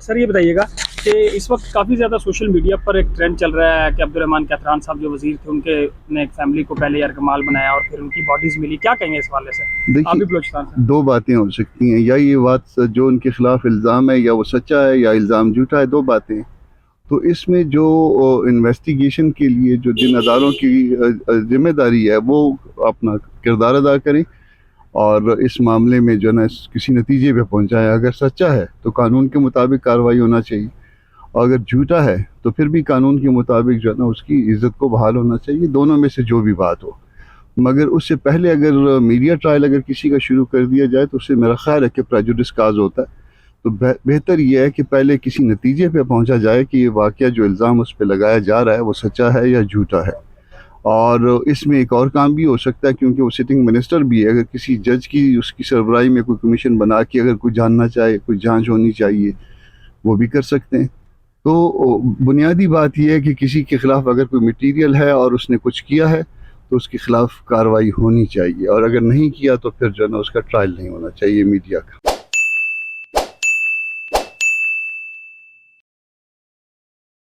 سر یہ بتائیے گا کہ اس وقت کافی زیادہ سوشل میڈیا پر ایک ٹرینڈ چل رہا ہے کہ عبدالرحمان کیتران صاحب جو وزیر تھے ان کے نے ایک فیملی کو پہلے یرغمال بنایا اور پھر ان کی باڈیز ملی، کیا کہیں گے اس حوالے سے؟ آپ بھی بلوچستان سے۔ دو باتیں ہو سکتی ہیں، یا یہ بات جو ان کے خلاف الزام ہے یا وہ سچا ہے یا الزام جھوٹا ہے، دو باتیں ہیں۔ تو اس میں جو انویسٹیگیشن کے لیے جو جن اداروں کی ذمہ داری ہے وہ اپنا کردار ادا کریں اور اس معاملے میں جو ہے نا کسی نتیجے پہ پہنچائیں۔ اگر سچا ہے تو قانون کے مطابق کارروائی ہونا چاہیے، اور اگر جھوٹا ہے تو پھر بھی قانون کے مطابق جو ہے نا اس کی عزت کو بحال ہونا چاہیے، دونوں میں سے جو بھی بات ہو۔ مگر اس سے پہلے اگر میڈیا ٹرائل اگر کسی کا شروع کر دیا جائے تو اس سے میرا خیال ہے کہ پریجوڈس کاز ہوتا ہے۔ تو بہتر یہ ہے کہ پہلے کسی نتیجے پہ پہنچا جائے کہ یہ واقعہ جو الزام اس پہ لگایا جا رہا ہے وہ سچا ہے یا جھوٹا ہے۔ اور اس میں ایک اور کام بھی ہو سکتا ہے، کیونکہ وہ سٹنگ منسٹر بھی ہے، اگر کسی جج کی اس کی سربراہی میں کوئی کمیشن بنا کے اگر کوئی جاننا چاہے، کوئی جانچ ہونی چاہیے، وہ بھی کر سکتے ہیں۔ تو بنیادی بات یہ ہے کہ کسی کے خلاف اگر کوئی مٹیریل ہے اور اس نے کچھ کیا ہے تو اس کے خلاف کارروائی ہونی چاہیے، اور اگر نہیں کیا تو پھر جو ہے نا اس کا ٹرائل نہیں ہونا چاہیے میڈیا کا۔